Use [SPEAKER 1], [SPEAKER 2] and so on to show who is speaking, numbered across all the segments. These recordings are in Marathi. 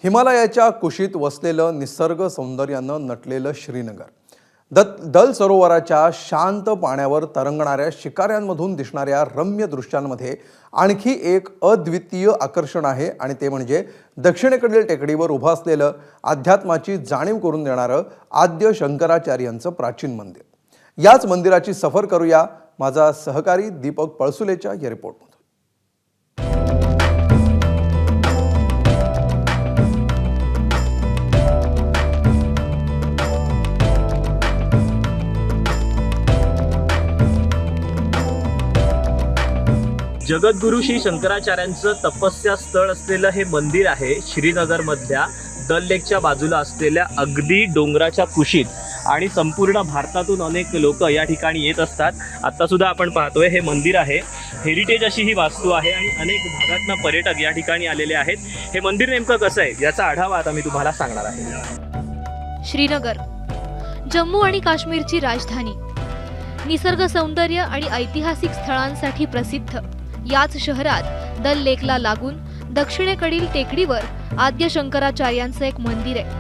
[SPEAKER 1] हिमालयाच्या कुशीत वसलेलं निसर्ग सौंदर्यानं नटलेलं श्रीनगर दल सरोवराच्या शांत पाण्यावर तरंगणाऱ्या शिकाऱ्यांमधून दिसणाऱ्या रम्य दृश्यांमध्ये आणखी एक अद्वितीय आकर्षण आहे आणि ते म्हणजे दक्षिणेकडील टेकडीवर उभं असलेलं अध्यात्माची जाणीव करून देणारं आद्य शंकराचार्यांचं प्राचीन मंदिर। याच मंदिराची सफर करूया माझा सहकारी दीपक पळसुलेच्या या रिपोर्टमध्ये।
[SPEAKER 2] जगद्गुरु श्री शंकराचार्यांचं तपस्या स्थळ असलेलं हे मंदिर आहे श्रीनगर मधल्या दल लेकच्या बाजूला असलेल्या अगदी डोंगराच्या कुशीत। आणि संपूर्ण भारतातून अनेक लोक या ठिकाणी येत असतात। आता सुद्धा आपण पाहतोय हे मंदिर आहे, हेरिटेज अशी ही वास्तू आहे आणि अनेक भागातून पर्यटक या ठिकाणी आलेले आहेत। हे मंदिर नेमकं कसं आहे याचा आढावा आता मी तुम्हाला सांगणार आहे।
[SPEAKER 3] श्रीनगर जम्मू आणि काश्मीरची राजधानी, निसर्ग सौंदर्य आणि ऐतिहासिक स्थळांसाठी प्रसिद्ध याच शहरात दल लेकला लागून दक्षिणेकडील टेकडीवर आद्य शंकराचार्यांचं एक मंदिर आहे।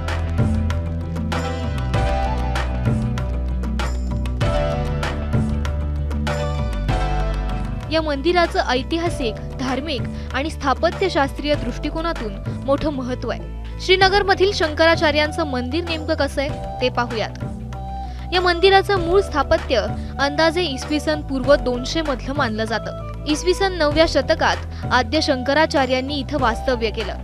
[SPEAKER 3] या मंदिराचं ऐतिहासिक, धार्मिक आणि स्थापत्यशास्त्रीय दृष्टिकोनातून मोठं महत्त्व आहे। श्रीनगरमधील शंकराचार्यांचं मंदिर नेमकं कसं आहे ते पाहूयात। या मंदिराचं मूळ स्थापत्य अंदाजे इसवी सन पूर्व 200 मधलं मानलं जातं। इसवी सन 9व्या शतकात आद्य शंकराचार्यांनी इथं वास्तव्य केलं,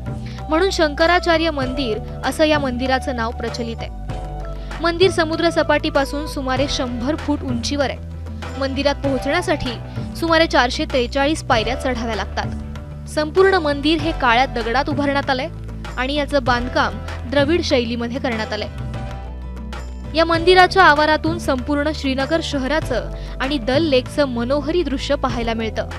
[SPEAKER 3] म्हणून शंकराचार्य मंदिर असं या मंदिराचं नाव प्रचलित आहे। मंदिर समुद्र सपाटीपासून सुमारे 100 फूट उंचीवर आहे। मंदिरात पोहोचण्यासाठी सुमारे 443 पायऱ्या चढाव्या लागतात। संपूर्ण मंदिर हे काळ्या दगडात उभारण्यात आलंय आणि याचं बांधकाम द्रविड शैलीमध्ये करण्यात आलंय। या मंदिराच्या आवारातून संपूर्ण श्रीनगर शहराचं आणि दल लेकचं मनोहरी दृश्य पाहायला मिळतं।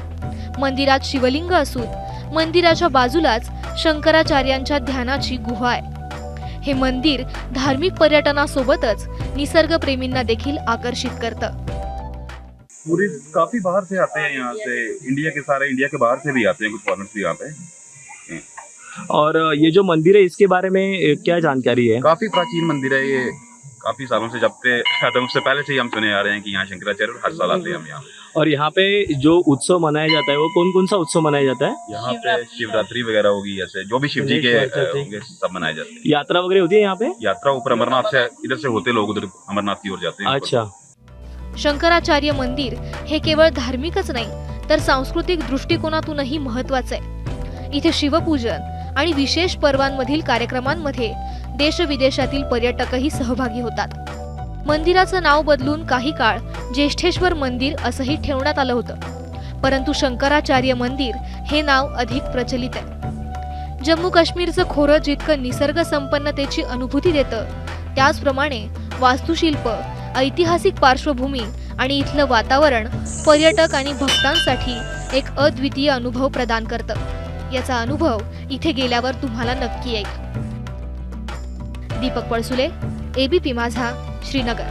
[SPEAKER 3] मंदिरात शिवलिंग असून मंदिराच्या बाजूलाच शंकराचार्यांच्या ध्यानाची गुहा आहे। हे मंदिर धार्मिक पर्यटनासोबतच निसर्गप्रेमींना देखील आकर्षित करतं।
[SPEAKER 4] पूरी काफी बाहर से आते हैं यहाँ से, इंडिया के बाहर से भी आते हैं, कुछ फॉरेनर्स भी आते हैं।
[SPEAKER 2] और ये जो मंदिर है इसके बारे में क्या जानकारी है?
[SPEAKER 4] काफी प्राचीन मंदिर है ये, काफी सालों से, जब से पहले से ही हम सुने आ रहे हैं कि यहाँ शंकराचार्य हर साल आते हैं हम यहाँ।
[SPEAKER 2] और यहाँ पे जो उत्सव मनाया जाता है वो कौन कौन सा उत्सव मनाया जाता है?
[SPEAKER 4] यहाँ पे शिवरात्रि वगैरह होगी, ऐसे जो भी शिव जी के होंगे सब मनाए जाते हैं।
[SPEAKER 2] यात्रा वगैरह होती है यहाँ पे?
[SPEAKER 4] यात्रा ऊपर अमरनाथ से, इधर से होते लोग उधर अमरनाथ की ओर जाते हैं।
[SPEAKER 2] अच्छा।
[SPEAKER 3] शंकराचार्य मंदिर हे केवळ धार्मिकच नाही तर सांस्कृतिक दृष्टिकोनातूनही महत्त्वाचं आहे। इथे शिवपूजन आणि विशेष पर्वांमधील कार्यक्रमांमध्ये देश विदेशातील पर्यटकही सहभागी होतात। मंदिराचं नाव बदलून काही काळ ज्येष्ठेश्वर मंदिर असंही ठेवण्यात आलं होतं, परंतु शंकराचार्य मंदिर हे नाव अधिक प्रचलित आहे। जम्मू काश्मीरचं खोरं जितकं निसर्ग संपन्नतेची अनुभूती देतं, त्याचप्रमाणे वास्तुशिल्प, ऐतिहासिक पार्श्वभूमी आणि इथलं वातावरण पर्यटक आणि भक्तांसाठी एक अद्वितीय अनुभव प्रदान करतं। याचा अनुभव इथे गेल्यावर तुम्हाला नक्की येईल। दीपक पळसुले, एबीपी माझा, श्रीनगर।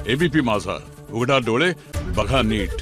[SPEAKER 5] एबीपी माझा, उघडा डोळे बघा नीट।